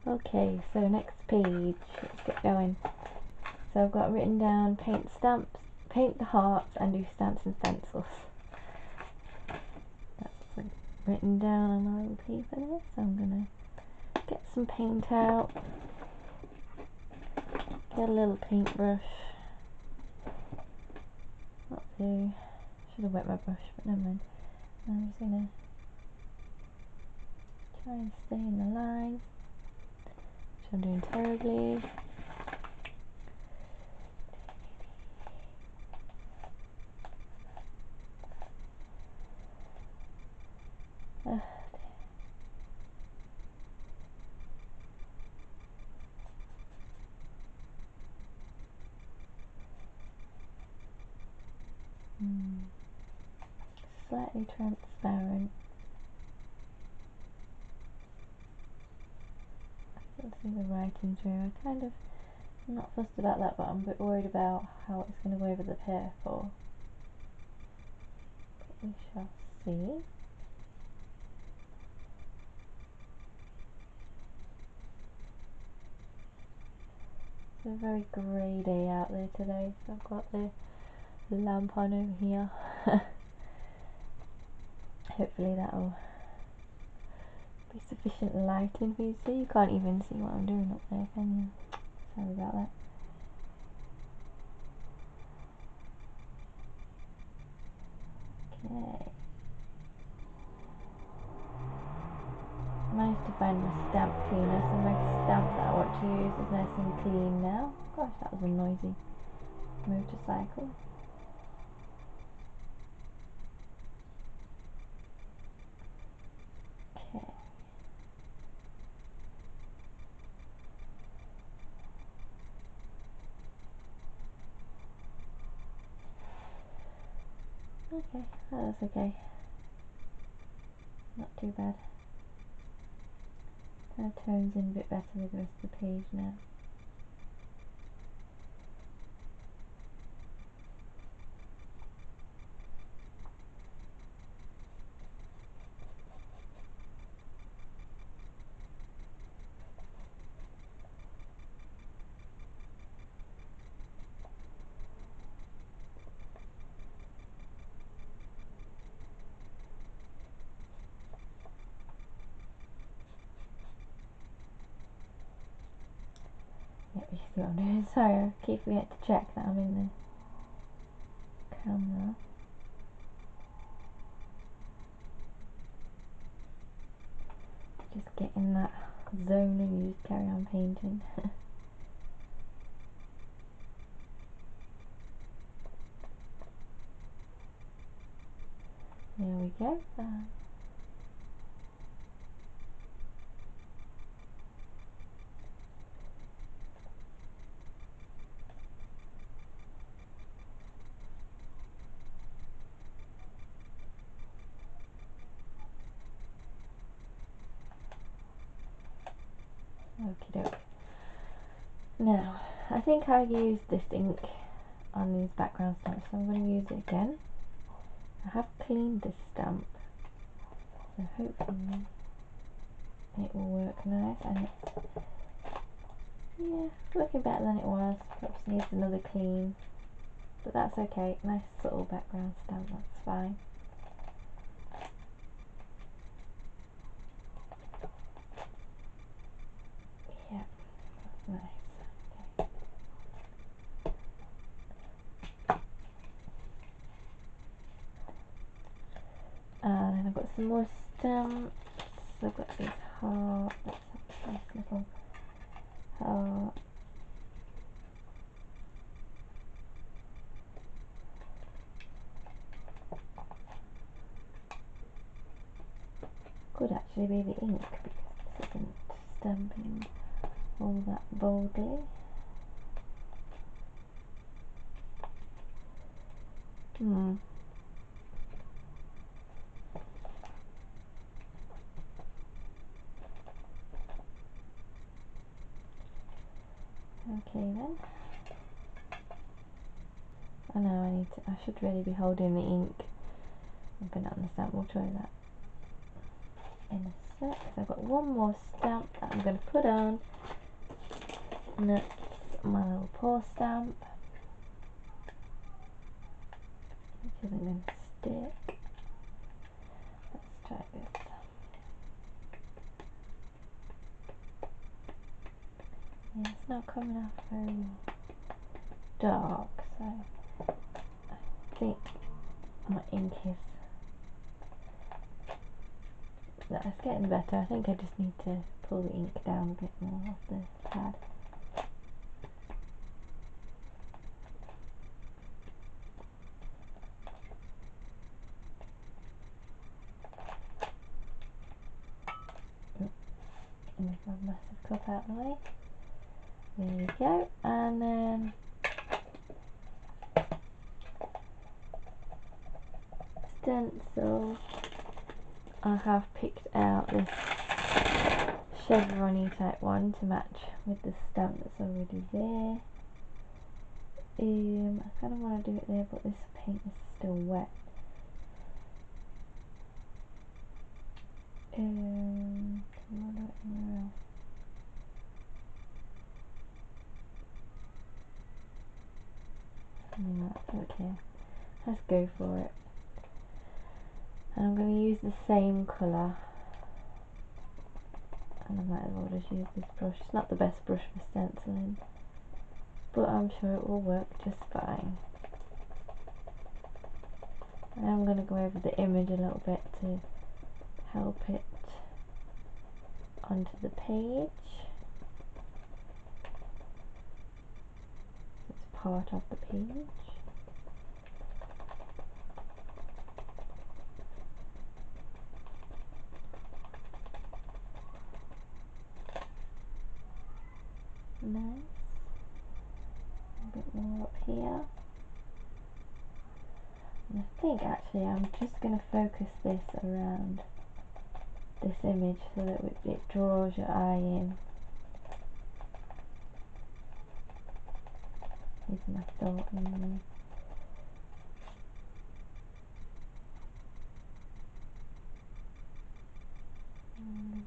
Okay, so next page, let's get going. So I've got written down paint stamps, paint the hearts and do stamps and stencils. That's written down on my little paper there, so I'm gonna get some paint out, get a little paintbrush. Not too, should have wet my brush, but never mind. I'm just gonna try and stay in the lines, which I'm doing terribly. Slightly transparent. I can see the writing through. I'm not fussed about that, but I'm a bit worried about how it's going to go over the purple. But we shall see. It's a very grey day out there today, so I've got the lamp on over here. Hopefully that'll be sufficient lighting for you to see. You can't even see what I'm doing up there, can you? Sorry about that. Okay. I managed to find my stamp cleaner, so my stamp that I want to use is nice and clean now. Gosh, that was a noisy motorcycle. Okay. Okay, that's okay. Not too bad. Kind of tones in a bit better with the rest of the page now. Yep, you see what I'm doing. Sorry, I keep forgetting to check that I'm in the camera. Just get in that zone and you just carry on painting. There we go. Okie doke. Now, I think I used this ink on these background stamps, so I'm going to use it again. I have cleaned this stamp, so hopefully it will work nice, and it's looking better than it was. Perhaps needs another clean, but that's okay. Nice subtle background stamp, that's fine. Yeah, that's nice. Okay. Then I've got some more stamps. I've got this heart. Let's have this little heart. Could actually be the ink because this isn't stamping all that boldly. Okay then. I know I should really be holding the ink and put it on the stamp. We'll try that in a sec, so I've got one more stamp that I'm going to put on, and that's my little paw stamp, which isn't going to stick. Let's try this. Yeah, it's not coming off very dark, so I think my ink is, it's getting better. I think I just need to pull the ink down a bit more off the pad. Move my massive cup out of the way. There we go. And then stencil. I have picked out this chevron-y type one to match with the stamp that's already there. I kind of want to do it there, but this paint is still wet. Can I do it anywhere else? No, that's okay. Let's go for it. And I'm going to use the same colour. And I might as well just use this brush. It's not the best brush for stenciling, but I'm sure it will work just fine. I am going to go over the image a little bit to help it onto the page. It's part of the page. Nice. A bit more up here. And I think actually I'm just going to focus this around this image so that it draws your eye in. Using my thought in there.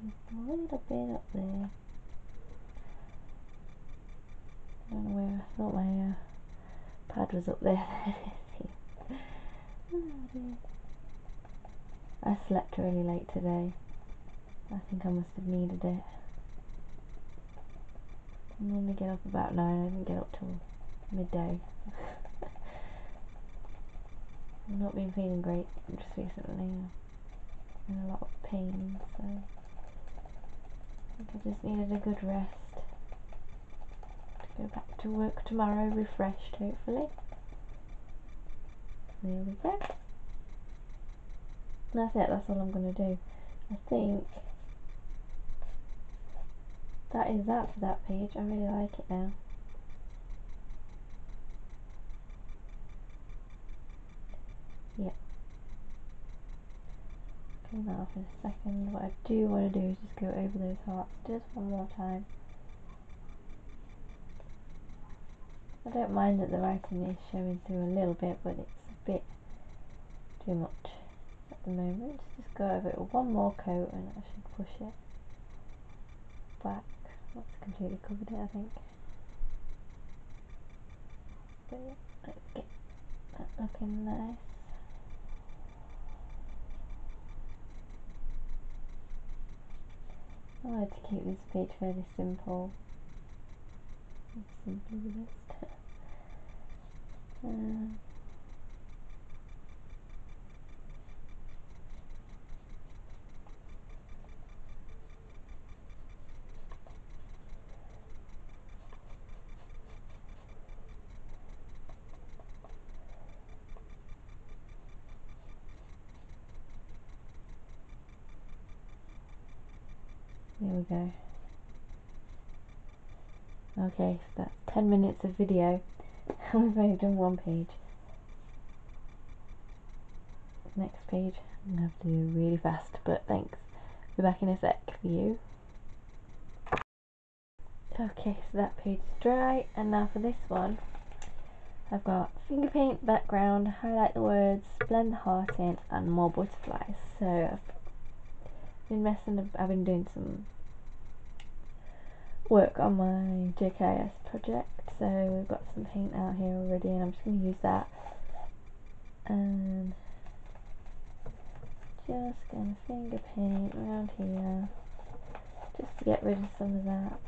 Just a little bit up there. I don't know where I thought my pad was up there. I slept really late today. I think I must have needed it. I normally get up about 9, I didn't get up till midday. I've not been feeling great just recently. I'm in a lot of pain, so I think I just needed a good rest. To go back to work tomorrow refreshed, hopefully. There we go. That's it, that's all I'm going to do. I think that is that for that page. I really like it now. Yeah. Clean that off in a second. What I do want to do is just go over those hearts just one more time. I don't mind that the writing is showing through a little bit, but it's a bit too much at the moment. Just go over it with one more coat and I should push it back. That's completely covered it, I think. But yeah, let's get that looking nice. I wanted to keep this page fairly simple. Simply the best. There we go. Okay, so that's 10 minutes of video and we've only done one page. Next page I'm going to have to do really fast, but thanks. Be back in a sec for you. Okay, so that page is dry, and now for this one I've got finger paint background, highlight the words, blend the heart in, and more butterflies. So I've I've been doing some work on my JKS project, so we've got some paint out here already, and I'm just going to use that and just going to finger paint around here just to get rid of some of that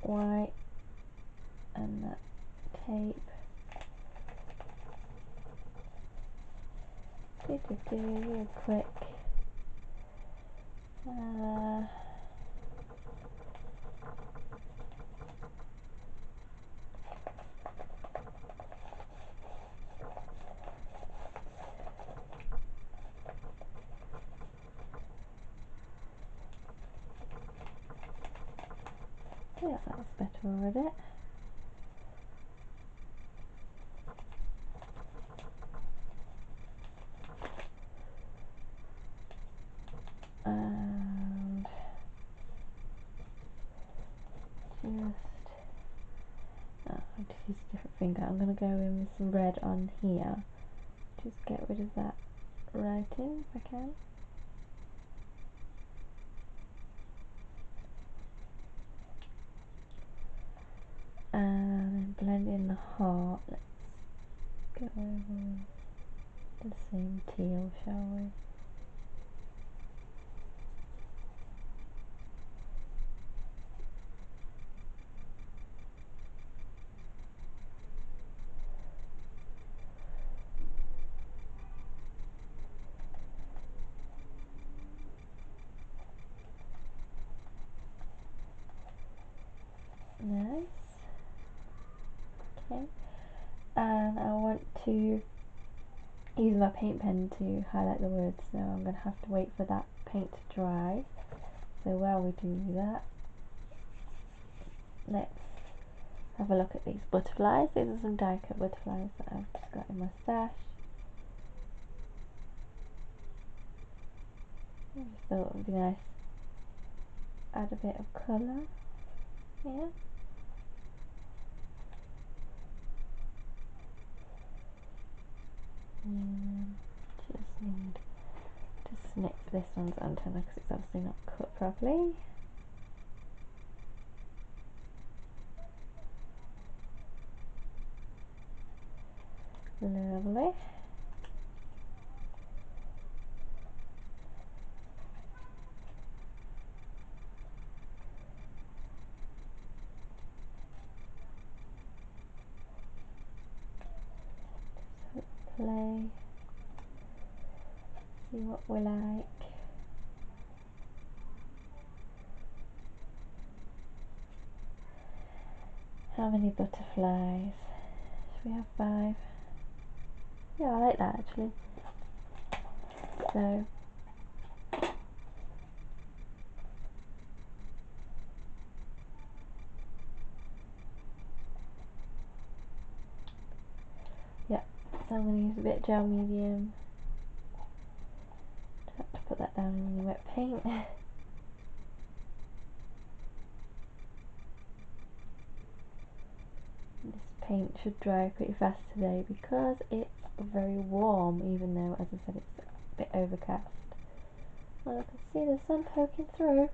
white and that tape. Real quick. Yeah, that's better already. And I'll just use a different finger. I'm going to go in with some red on here. Just get rid of that writing if I can. And blend in the heart. Let's go over the same teal, shall we? Nice. Okay. And I want to use my paint pen to highlight the words, so I'm going to have to wait for that paint to dry. So while we do that, let's have a look at these butterflies. These are some die cut butterflies that I've just got in my stash. I just thought it would be nice. Add a bit of colour here. Just need to snip this one's antenna because it's obviously not cut properly. Lovely. Play. See what we like. How many butterflies? Should we have 5? Yeah, I like that actually. So yeah, so I'm going to use a bit of gel medium. Just have to put that down in the wet paint. This paint should dry pretty fast today because it's very warm, even though, as I said, it's a bit overcast. Well, I can see the sun poking through.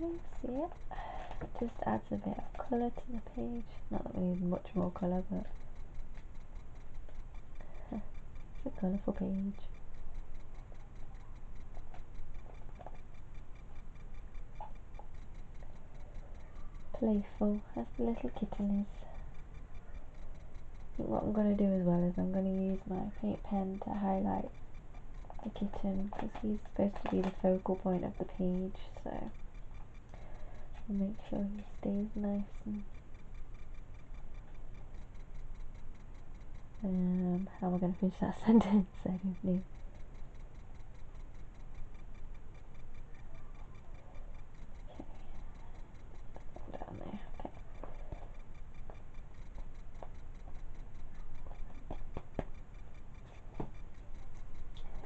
Nice, see it? Just adds a bit of colour to the page. Not that we need much more colour, but it's a colourful page. Playful, as the little kitten is. I think what I'm going to do as well is I'm going to use my paint pen to highlight the kitten because he's supposed to be the focal point of the page, so I'll make sure he stays nice and how am I going to finish that sentence? I don't know. Okay, down there.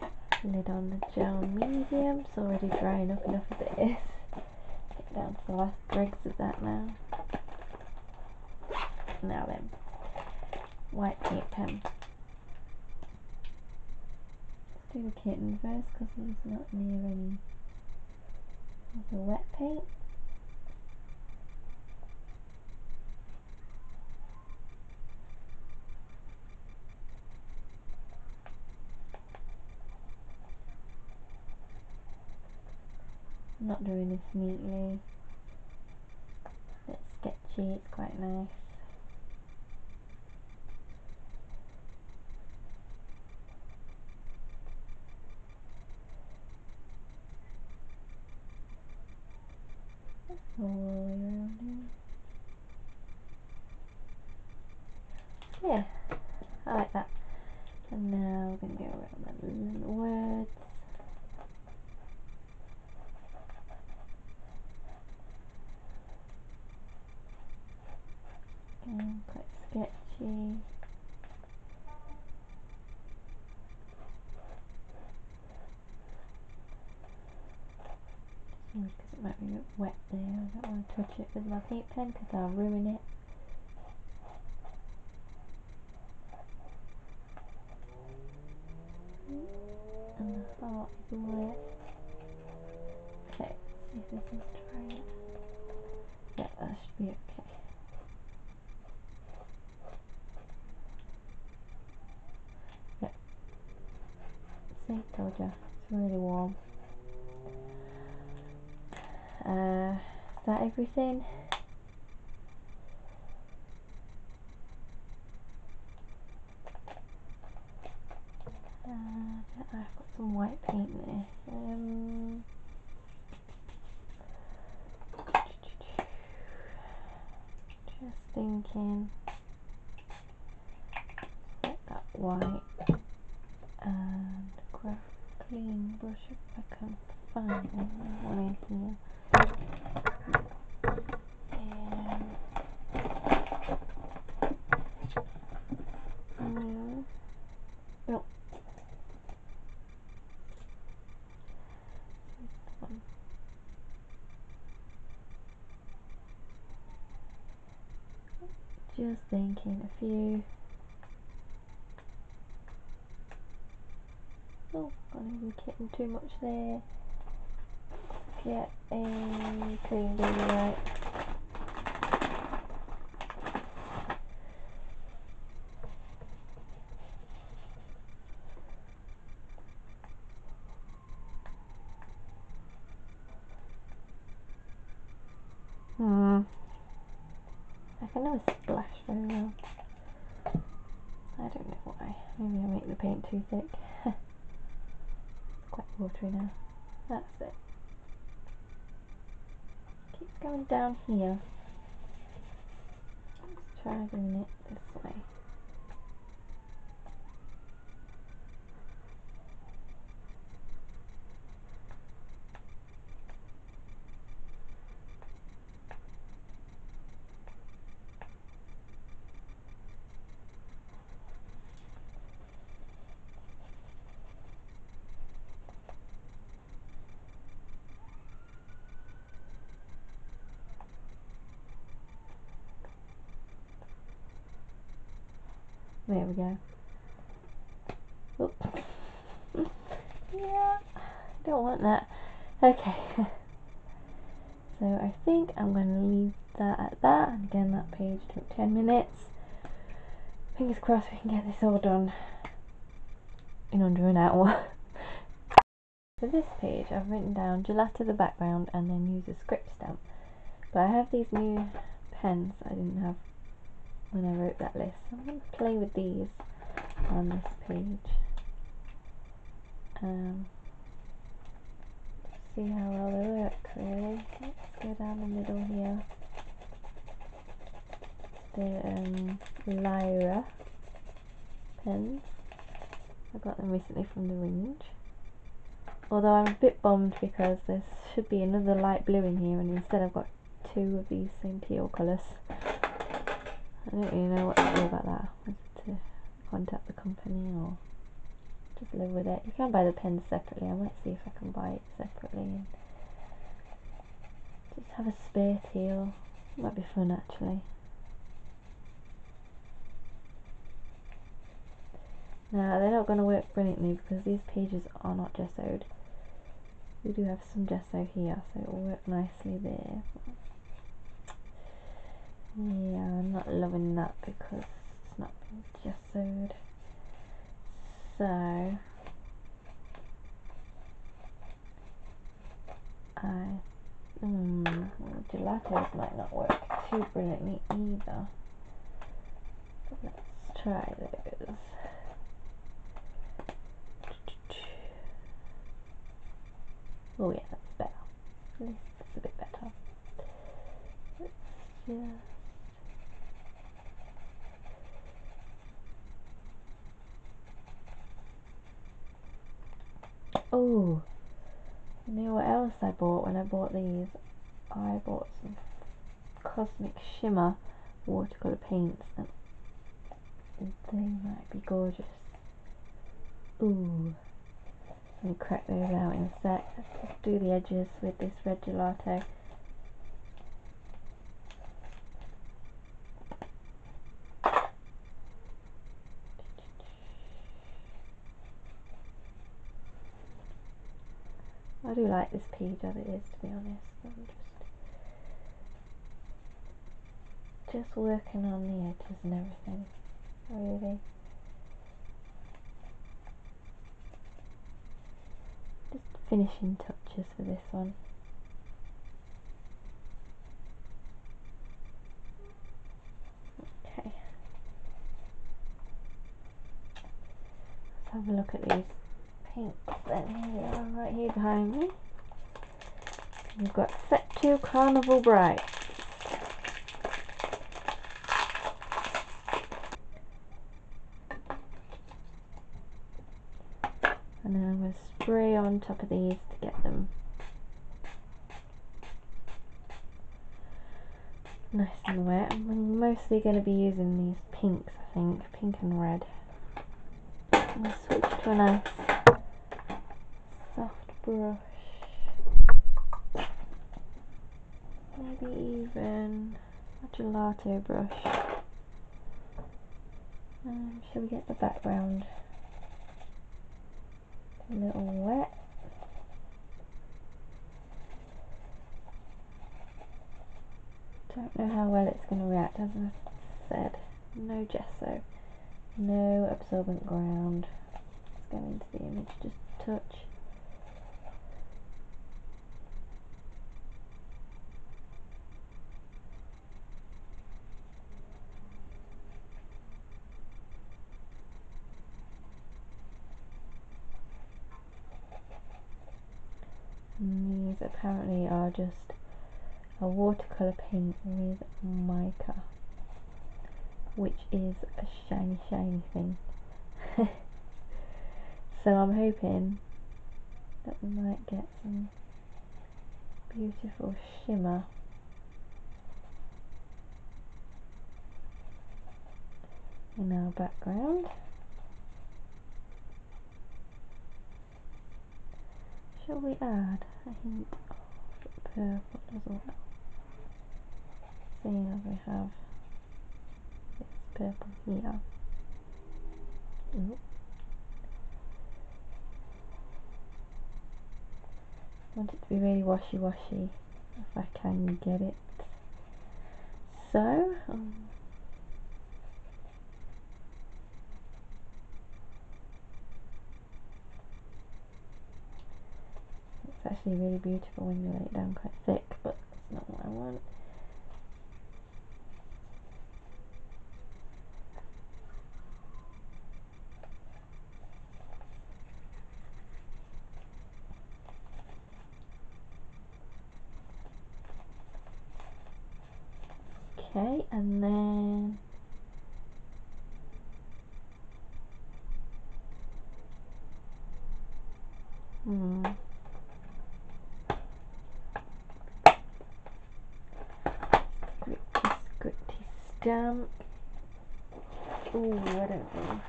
Okay. Lid on the gel medium. It's already drying up enough as it is. down to the last dregs of that now. Now then, white paint pen. Let's do the kitten first because he's not near any of the wet paint. I'm not doing this neatly. It's sketchy, it's quite nice. All the way around here. Yeah, I like that. And now we're going to go around the words. Quite sketchy. Because it might be a bit wet there. I don't want to touch it with my paint pen because I'll ruin it. And the heart is wet. Okay, let's see if this is dry yet. Yeah, that should be okay. Yep. See, told you. It's really warm. Is that everything? I've got some white paint there. Just thinking, let that white and grab a clean brush if I can find one in here. Oh, just thinking a few. Oh, got even kitten too much there. Get a clean baby right. I can never splash very well. I don't know why. Maybe I make the paint too thick. It's quite watery now. That's it. Keeps going down here. Let's try doing it this way. There we go. Oop. Yeah, don't want that. Okay. So I think I'm going to leave that at that. And again, that page took 10 minutes. Fingers crossed we can get this all done in under an hour. For this page, I've written down gelato the background and then use a script stamp. But I have these new pens I didn't have when I wrote that list. So I'm going to play with these on this page. See how well they work, really. Let's go down the middle here. The Lyra pens. I got them recently from the range. Although I'm a bit bummed because there should be another light blue in here and instead I've got two of these same teal colours. I don't really know what to do about that. Whether to contact the company or just live with it. You can buy the pens separately. I might see if I can buy it separately and Just have a spare teal. Might be fun actually. Now they're not going to work brilliantly because these pages are not gessoed. We do have some gesso here, so it will work nicely there. Yeah, I'm not loving that because it's not been gessoed. So gelatos might not work too brilliantly either. But let's try those. Oh yeah, that's better. At least it's a bit better. Let's just... Oh, you know what else I bought when I bought these? I bought some Cosmic Shimmer watercolour paints, and they might be gorgeous. Ooh, I'm gonna crack those out in a sec. Let's do the edges with this red gelato. I do like this page as it is, to be honest. I'm just working on the edges and everything, really. Just finishing touches for this one. Okay. Let's have a look at these paints then. Here they are, right here behind me. We've got Set 2 Carnival Bright. And then I'm going to spray on top of these to get them nice and wet. I'm mostly going to be using these pinks, I think, pink and red. I'm going to switch to a nice soft brush. Maybe even a gelato brush. Shall we get the background a little wet? Don't know how well it's going to react, as I said. No gesso, no absorbent ground. Let's go into the image just a touch. And these apparently are just a watercolour paint with mica, which is a shiny thing. So I'm hoping that we might get some beautiful shimmer in our background. Shall we add a hint of purple as well, seeing as we have this purple here? Ooh. I want it to be really washy if I can get it. So it's actually really beautiful when you lay it down quite thick, but that's not what I want. Okay, and then gritty stamp. Ooh, I don't know.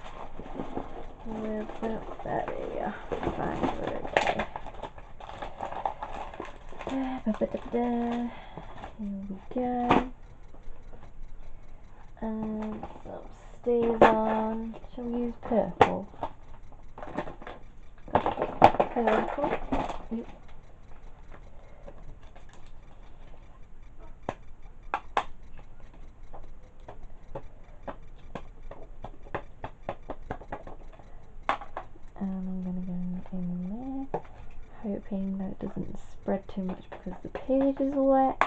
Where's that? There we are. Fine, we're okay. Here we go. And some stays on. Shall we use purple? Purple. Yep. And I'm going to go in there, hoping that it doesn't spread too much because the page is wet.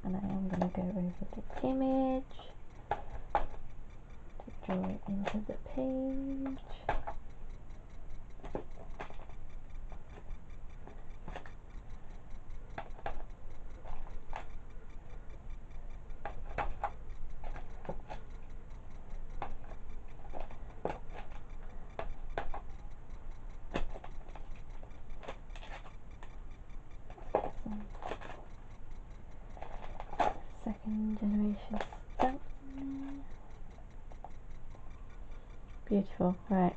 And I am going to go over the image to draw it into the page. Second generation stamp. Beautiful, right.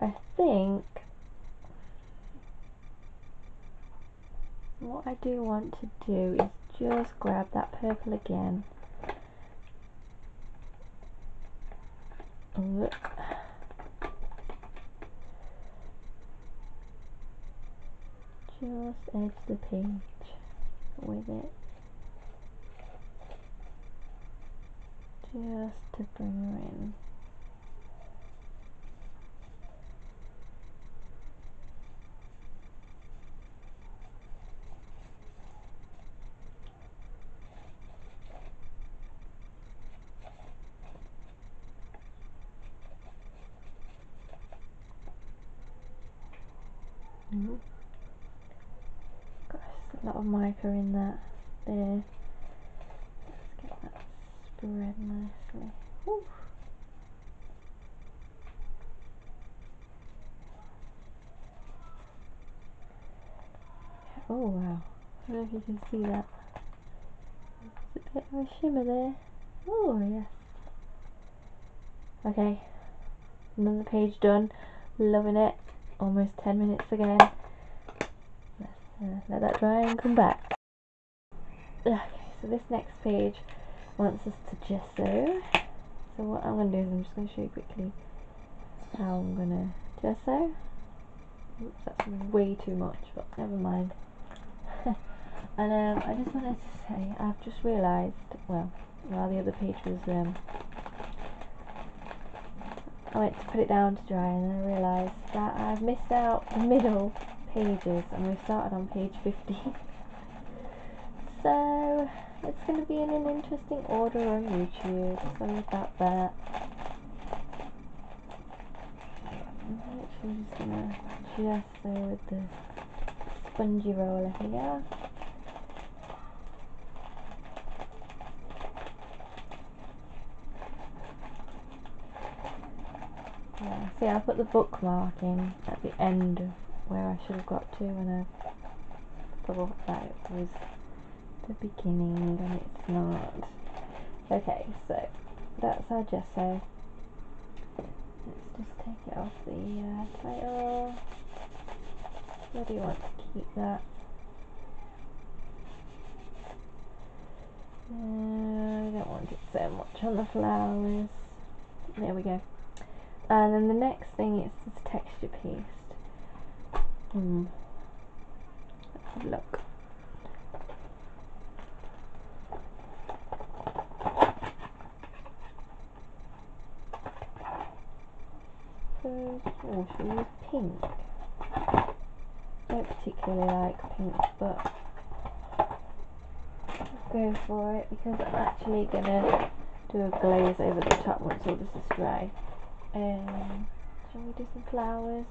I think what I do want to do is just grab that purple again. Look. Just edge the page with it, just to bring her in. Gosh, there's a lot of mica in that there. Let's get that spread nicely. Woo. Oh wow, I don't know if you can see that. There's a bit of a shimmer there. Oh yes. Okay, another page done. Loving it. Almost 10 minutes again. Let's let that dry and come back. Okay, so this next page wants us to gesso. So what I'm going to do is I'm just going to show you quickly how I'm going to gesso. Oops, that's way too much, but never mind. And I just wanted to say, I've just realised, well, while the other page was, I went to put it down to dry and then I realised that I've missed out the middle pages and we started on page 50. So it's going to be in an interesting order on YouTube. Sorry about that. I'm actually just going to gesso with the spongy roller here. Yeah, see, I put the bookmark in at the end of where I should have got to, and I thought that it was the beginning, and it's not. Okay, so that's our gesso. Let's just take it off the title. Where do you want to keep that? We don't want it so much on the flowers. There we go. And then the next thing is this texture paste. Let's have a look. Oh, should we use pink? I don't particularly like pink, but let's go for it because I'm actually gonna do a glaze over the top once all this is dry. Shall we do some flowers?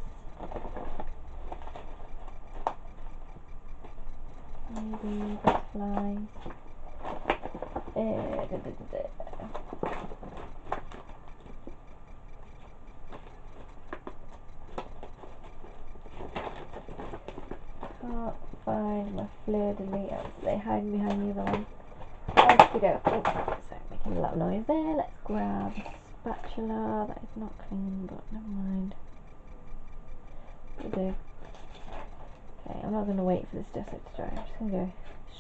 Maybe butterflies. Can't find my fleur de lis. They hide behind the other one. I we go. Oh, sorry, making a lot of noise there. Let's grab a spatula. That is not clean, but never mind. We'll do. Okay, I'm not going to wait for this desert to dry. I'm just going to go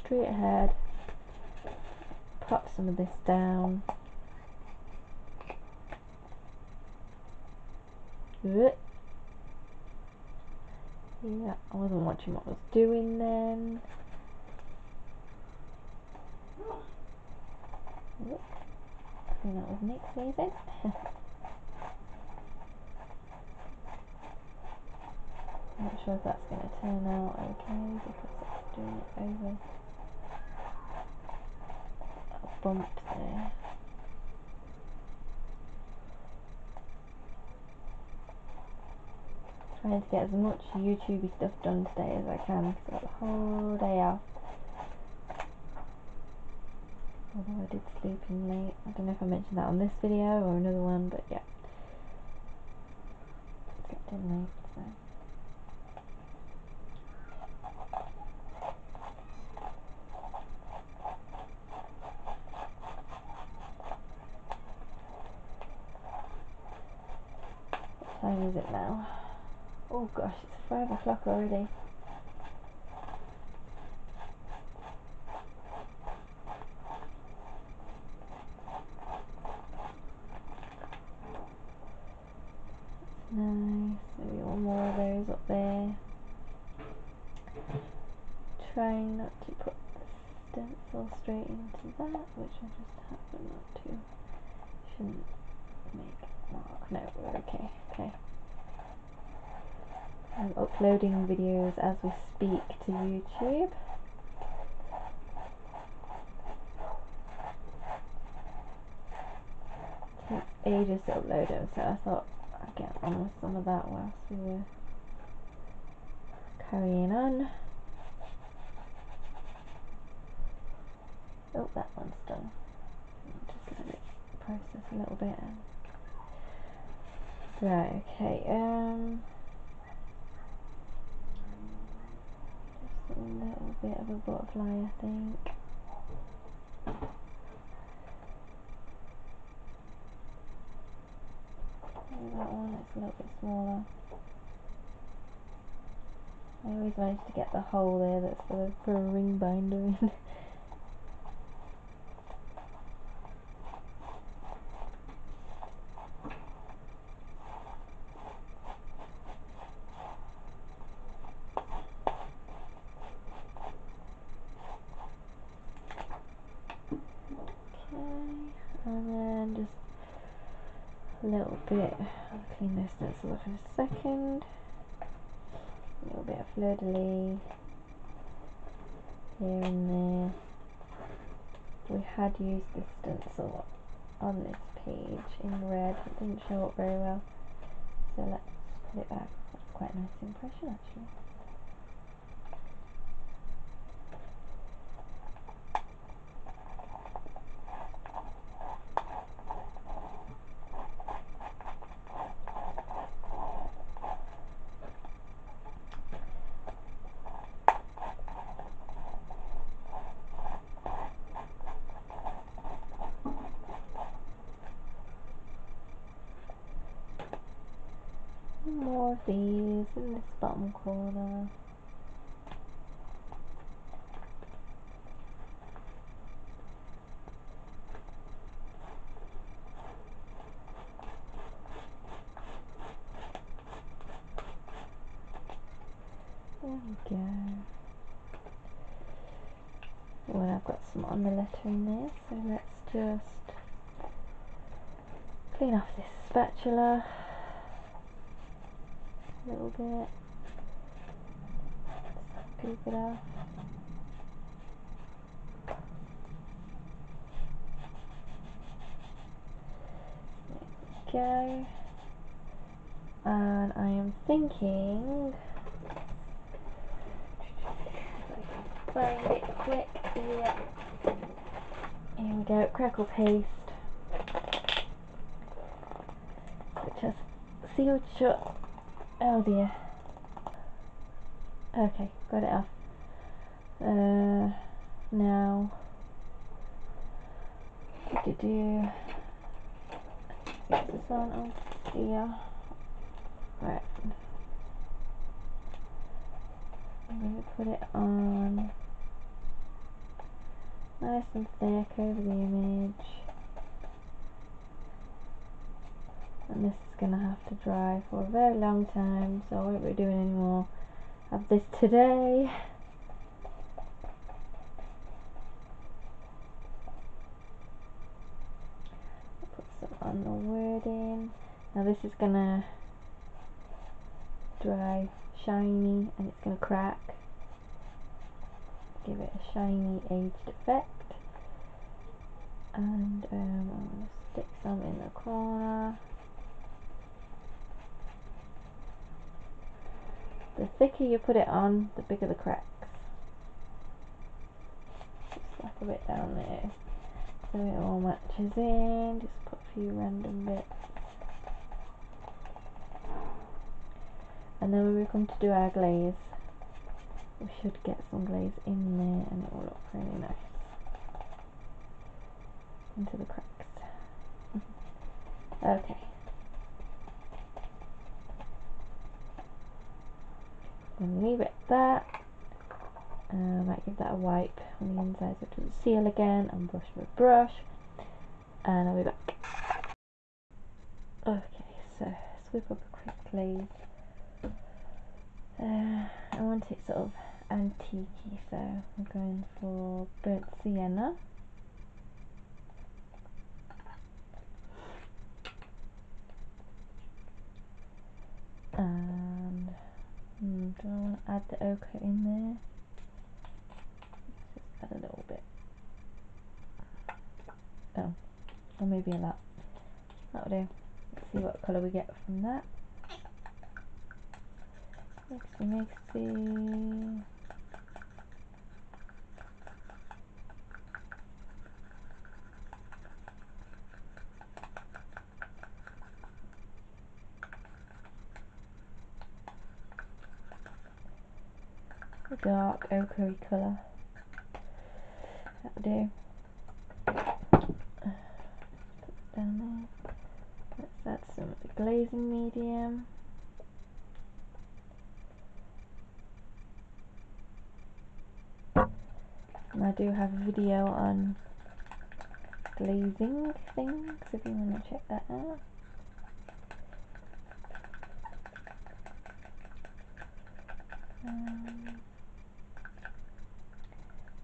straight ahead. Pop some of this down. Yeah, I wasn't watching what I was doing then. I think that was Nick sneezing. I'm not sure if that's going to turn out okay because it's doing it over a bump there. Trying to get as much YouTubey stuff done today as I can because I've got the whole day off. Although I did sleep in late. I don't know if I mentioned that on this video or another one, but yeah. Slept in late, so. What time is it now? Oh gosh, it's 5 o'clock already. Nice, maybe one more of those up there. Trying not to put the stencil straight into that, which I just happen not to. Shouldn't make a mark. No, we're okay. Okay. I'm uploading videos as we speak to YouTube. It takes ages to upload them, so I thought I'd get on with some of that whilst we were carrying on. Oh, that one's done. Just let it process a little bit. Right, okay, just a little bit of a butterfly, I think. Maybe that one, it's a little bit smaller. I always manage to get the hole there that's for a ring binder in. And then just a little bit, I'll clean this stencil off in a second. A little bit of fleur-de-lis here and there. We had used this stencil on this page in red. It didn't show up very well, so let's put it back. That's quite a nice impression actually. More of these in this bottom corner. There we go. Well, I've got some on the letter in there, so let's just clean off this spatula a little bit. Scoop it off. There we go. And I am thinking, find it quick. Yeah. Here we go. Crackle paste, which has sealed shut. Oh dear. Okay, got it off. Now Get this on. Oh dear. Right. I'm going to put it on nice and thick over the image. And this is going to have to dry for a very long time, so I won't be doing any more of this today. Put some on the wording. Now this is going to dry shiny and it's going to crack. Give it a shiny aged effect. And I'm going to stick some in the corner. The thicker you put it on, the bigger the cracks. Just slap a bit down there so it all matches in. Just put a few random bits. And then when we come to do our glaze, we should get some glaze in there and it will look really nice into the cracks. Okay. I'm going to leave it at that. I might give that a wipe on the inside so it doesn't seal again and brush with brush. And I'll be back. Okay, so sweep up a quick glaze. I want it sort of antique-y, so I'm going for burnt sienna. And do I want to add the ochre in there? Just add a little bit. Oh, or maybe a lot. That'll do. Let's see what colour we get from that. Mixy. A dark ochre colour. That'll do. Put it down there. Let's add some of the glazing medium. And I do have a video on glazing things if you want to check that out.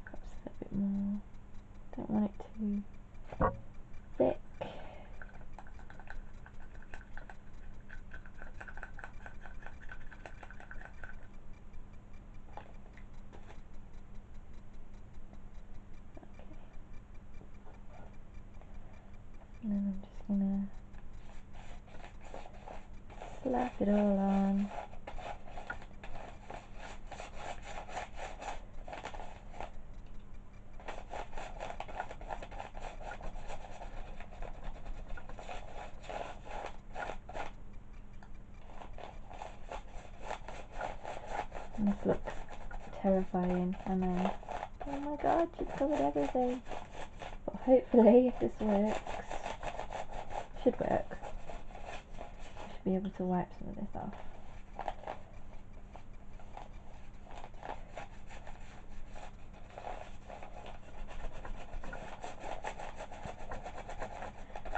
Perhaps a little bit more. Don't want it too thick. And then I'm just gonna slap it all on. And this looks terrifying, I know. Oh my god, she's covered everything. But hopefully, if this works, should work, I should be able to wipe some of this off.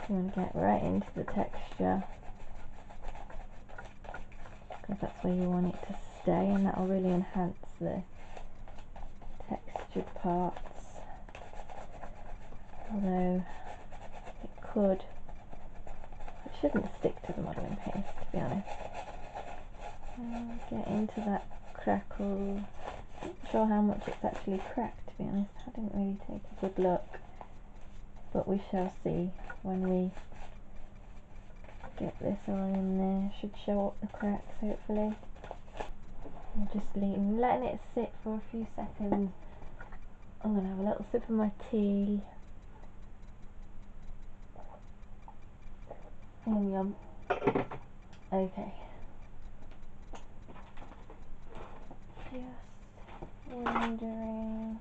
You want to get right into the texture, because that's where you want it to stay, and that will really enhance the textured parts. Although it shouldn't stick to the modelling paste, to be honest. Get into that crackle. Not sure how much it's actually cracked, to be honest. I didn't really take a good look, but we shall see when we get this all in there. Should show up the cracks, hopefully. I'm just letting it sit for a few seconds. I'm going to have a little sip of my tea. Yum yum. Okay. Just wondering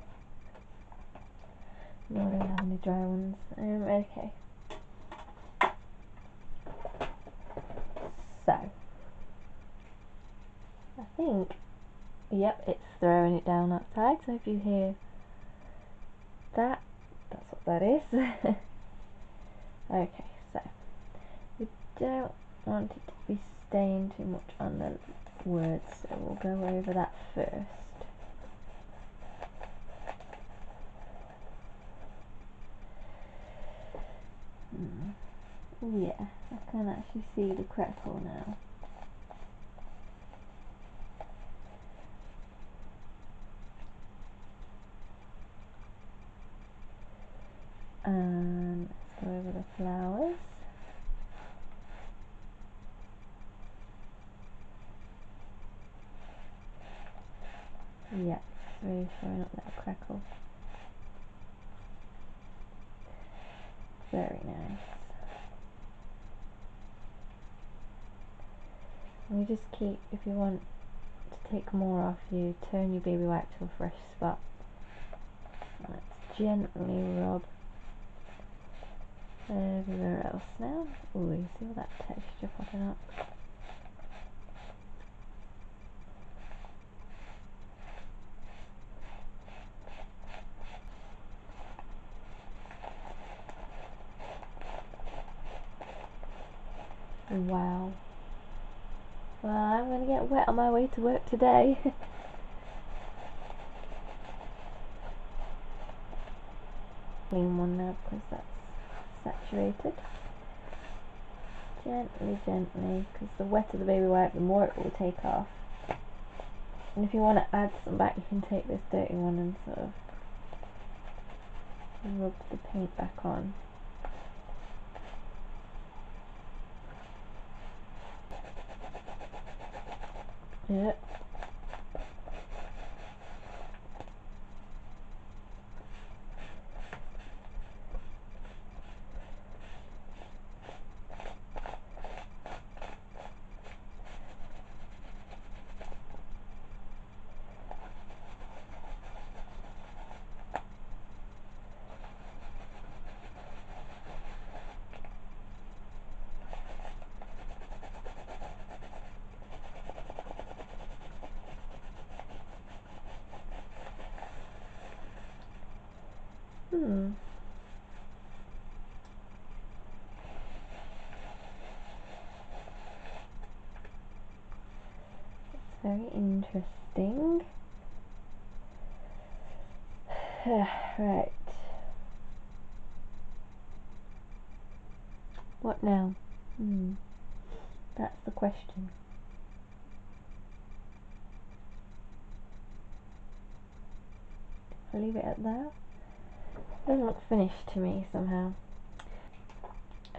what I'm having a dry ones. Okay. So, I think, yep, it's throwing it down outside, so if you hear that, that's what that is. Okay, so, we don't want it to be staying too much on the words, so we'll go over that first. Yeah, I can actually see the crackle now. And let's go over the flowers. Yeah, it's really showing up that crackle. Very nice. And you just keep, if you want to take more off, you turn your baby wipe to a fresh spot. Let's gently rub everywhere else now. Ooh, you see all that texture popping up? Wow. Well, I'm going to get wet on my way to work today. Clean one now because that's saturated. Gently, gently, because the wetter the baby wipe, the more it will take off. And if you want to add some back, you can take this dirty one and sort of rub the paint back on. Yep. Very interesting. Right. What now? That's the question. I'll leave it at that. Doesn't look finished to me somehow.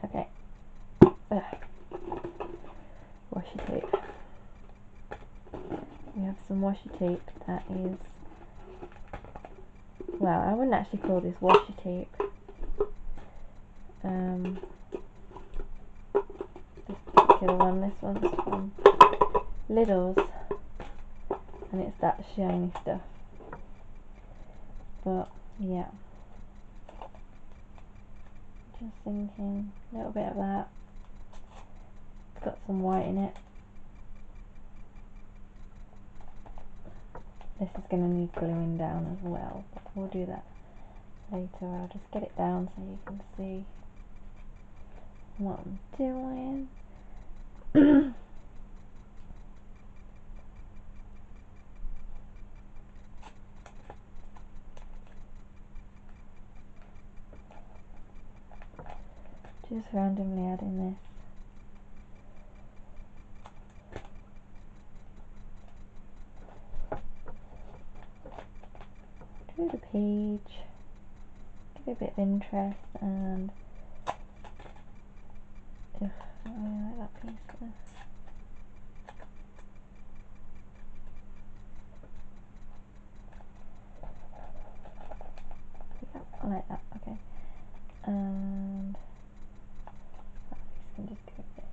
Okay. Washi tape. We have some washi tape that is, well, I wouldn't actually call this washi tape. This particular one, this one's from Lidl's, and it's that shiny stuff. But yeah, just thinking a little bit of that. It's got some white in it. This is going to need gluing down as well, but we'll do that later. I'll just get it down so you can see what I'm doing. Just randomly adding this. Do the page, give it a bit of interest, and I really like that piece there. Yeah, I like that. Okay, and that piece can just go there.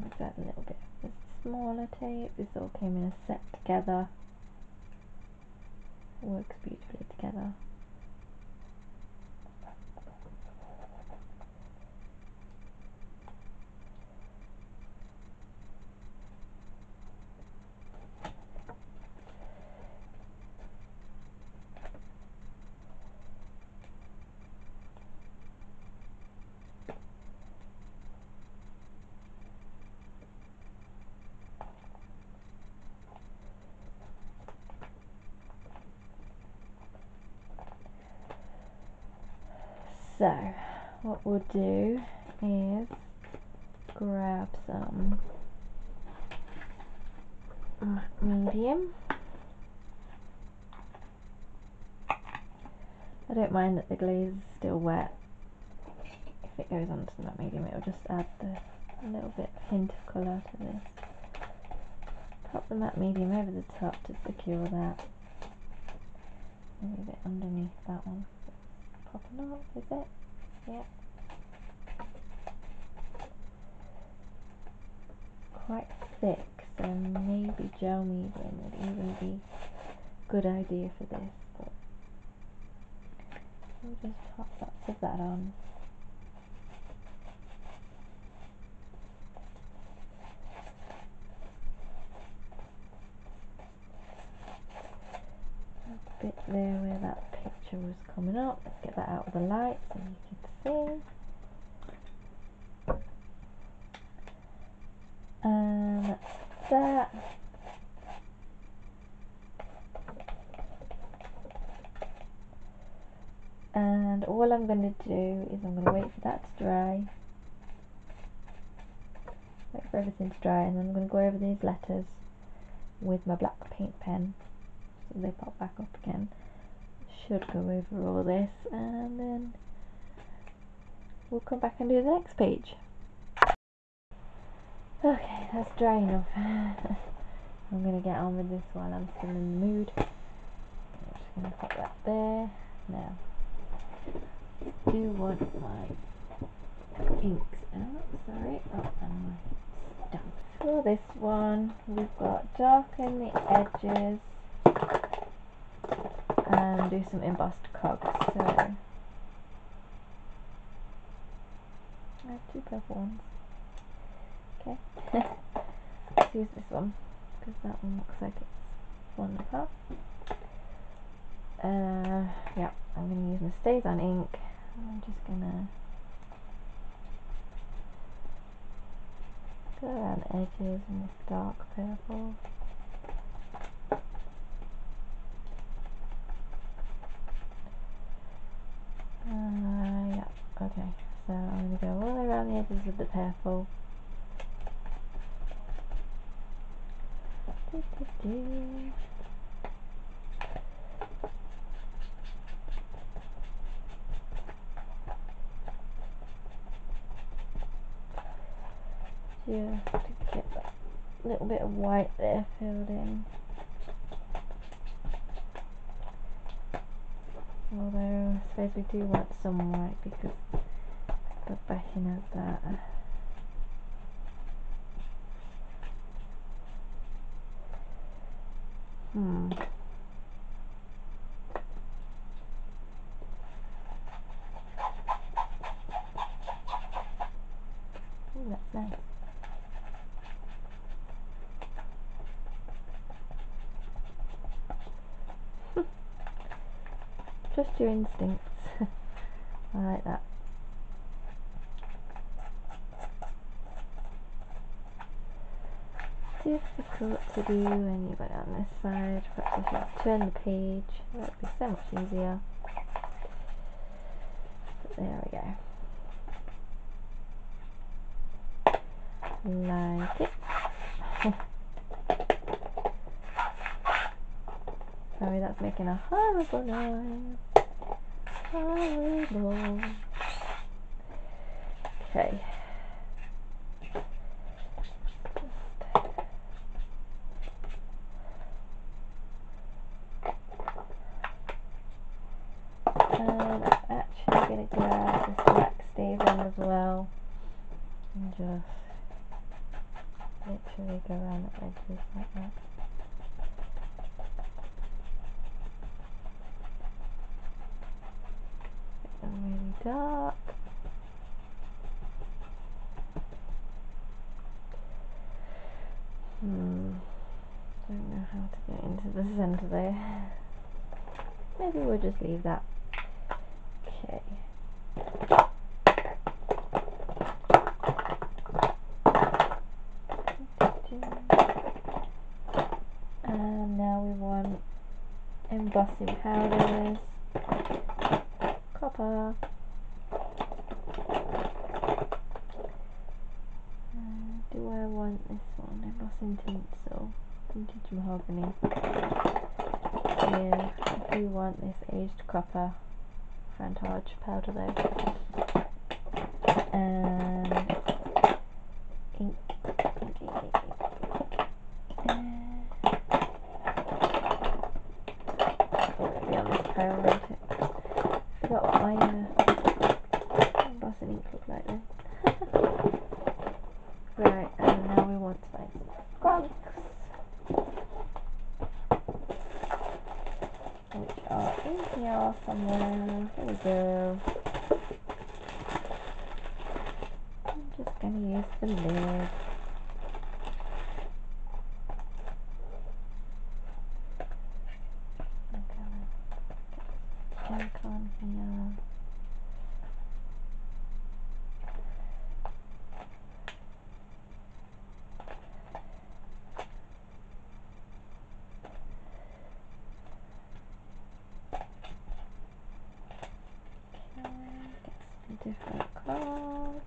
Let's add a little bit of the smaller tape. This all came in a set together. works beautifully together. So what we'll do is grab some matte medium. I don't mind that the glaze is still wet. If it goes onto the matte medium, it'll just add a little bit hint of colour to this. Pop the matte medium over the top to secure that. Maybe a bit underneath that one. Popping up, is it? Yeah. Quite thick, so maybe gel medium would even be a good idea for this. But we'll just pop lots of that on. A bit there where that picture was coming up. Let's get that out of the light so you can see. And that's that. And all I'm going to do is I'm going to wait for that to dry. Wait for everything to dry, and then I'm going to go over these letters with my black paint pen so they pop back up again. Should go over all this, and then we'll come back and do the next page. Okay, that's dry enough. I'm going to get on with this while I'm still in the mood. I'm just going to put that there. Now, I do want my inks out, sorry. Oh, and my stamp. For this one, we've got darken the edges and do some embossed cogs. So I have two purple ones. Okay, let's use this one because that one looks like it's falling apart. Yeah, I'm going to use my Stays On ink. I'm just going to go around the edges in this dark purple. Yeah, okay, so I'm going to go all around the edges of the purple. Just to get that little bit of white there filled in. Although I suppose we do want some white because the backing of that. Oh, that's nice. Just your instincts. I like that. Difficult to do when you've got it on this side. Perhaps if you turn the page, that would be so much easier. But there we go. Like it. Sorry, that's making a horrible noise. Horrible. Okay. I'm actually going to grab this black Stays On as well and just literally go around the edges like that. dark. Don't know how to get into the centre there. Maybe we'll just leave that. Okay. And now we want embossing powders, copper. Do I want this one? Embossing tinsel, vintage mahogany. Yeah, I do want this aged copper Frantage powder though. And ink. It'll be on this pile, won't it? Forgot what my embossing ink looked like then. Right, and now we want spice. Skunks, which are in here somewhere. Here we go. I'm just going to use the lid. Ink on here. Different cards.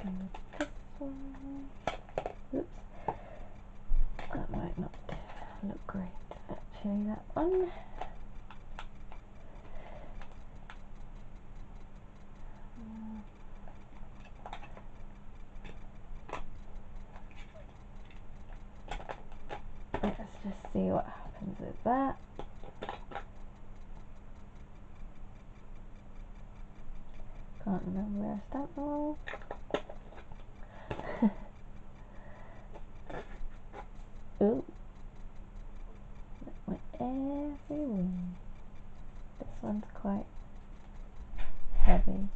And this one. Oops. That might not look great. Actually, that one. Let's just see what happens with that. Can't remember where I stamped them all. Ooh. That went everywhere. This one's quite heavy.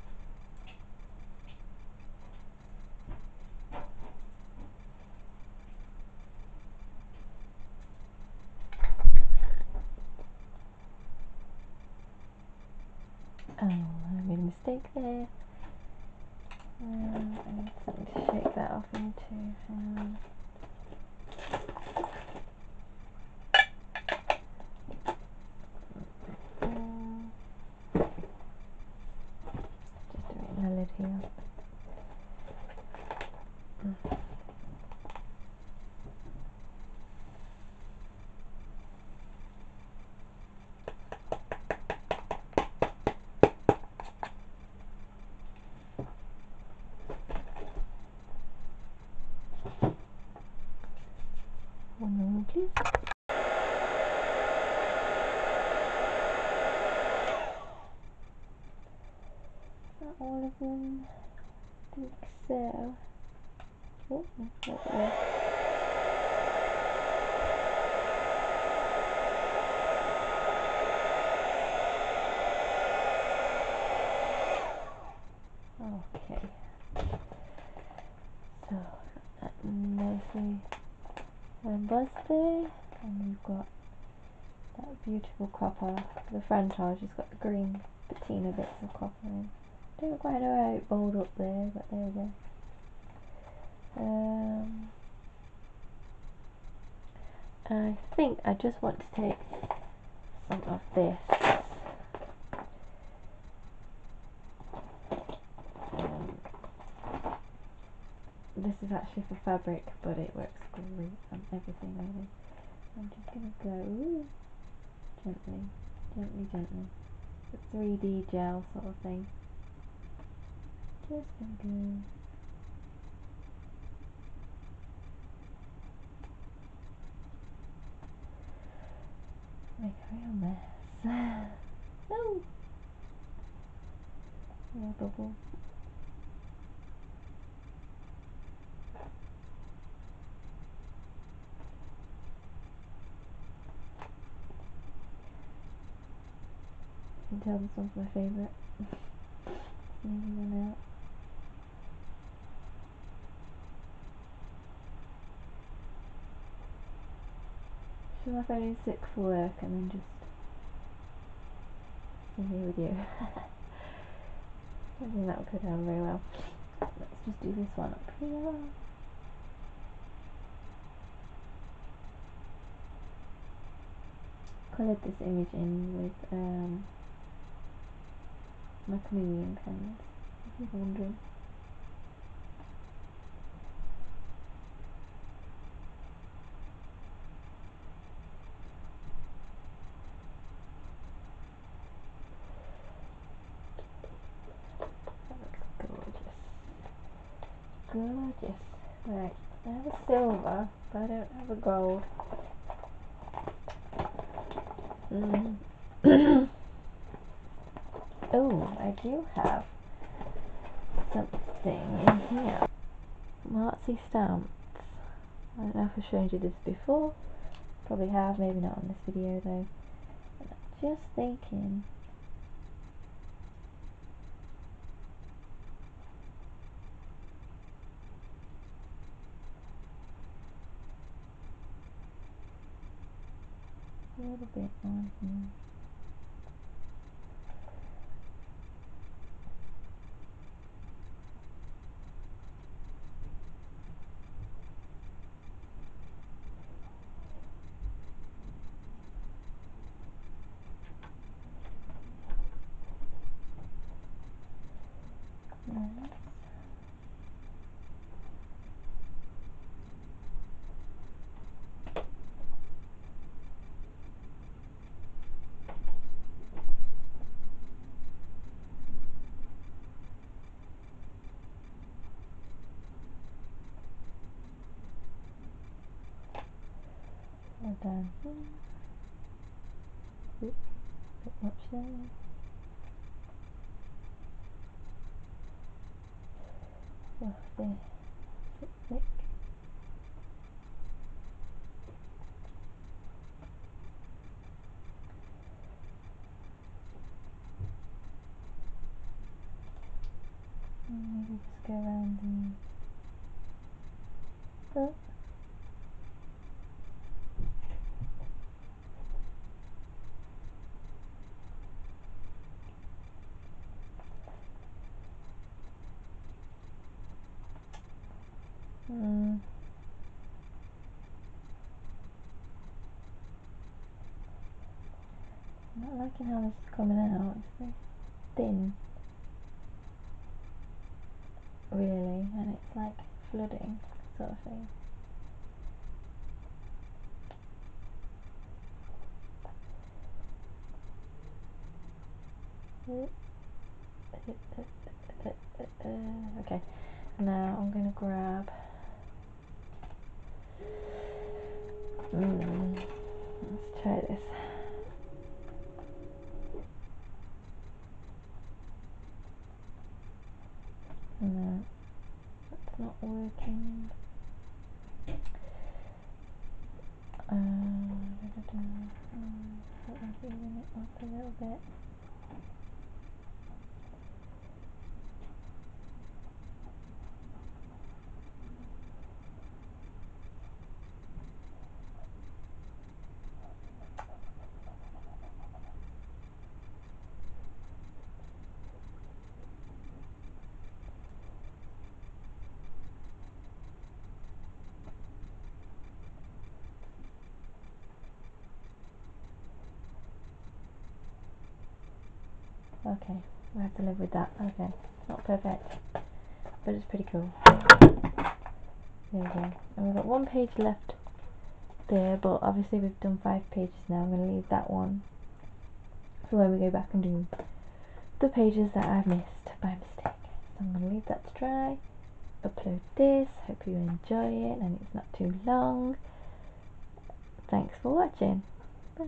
Oh, I made a mistake there. I need something to shake that off into. Just do it in the lid here. One moment, please. Not all of them. I think so. Oh, right there. Okay. So, that nicely embossed there, and we've got that beautiful copper. The Frantage has got the green patina bits of copper in. Don't quite know how it bowled up there, but there we go. I think I just want to take some of this. This is actually for fabric, but it works great on everything really. I'm just going to go gently, gently, gently. The 3D gel sort of thing. Just going to go. Make a real mess. No! Yeah, bubble. can tell this one's my favourite. Nearly run out. So my phone is sick for work and then just sitting here with you. Don't think that will go down very well. Let's just do this one up here. Coloured this image in with my chameleon pens, if you're wondering. That looks gorgeous. Gorgeous. Right, I have a silver, but I don't have a gold. Oh, I do have something in here. Artsy stamps. I don't know if I've shown you this before. Probably have, maybe not on this video though. But I'm just thinking. A little bit on here. Nice. We're down here. Oops, bit much there. Oh, there. Bit thick. Maybe just go around the. Oh. I'm not liking how this is coming out. It's very thin, really, and it's like flooding, sort of thing. Okay, now I'm gonna grab. Let's try this. No, that's not working. Let me even it up a little bit. Okay, I have to live with that. Okay, not perfect, but it's pretty cool. There we go. And we've got one page left there, but obviously we've done 5 pages now. I'm going to leave that one for when we go back and do the pages that I've missed by mistake. So I'm going to leave that to dry, upload this, hope you enjoy it and it's not too long. Thanks for watching. Bye.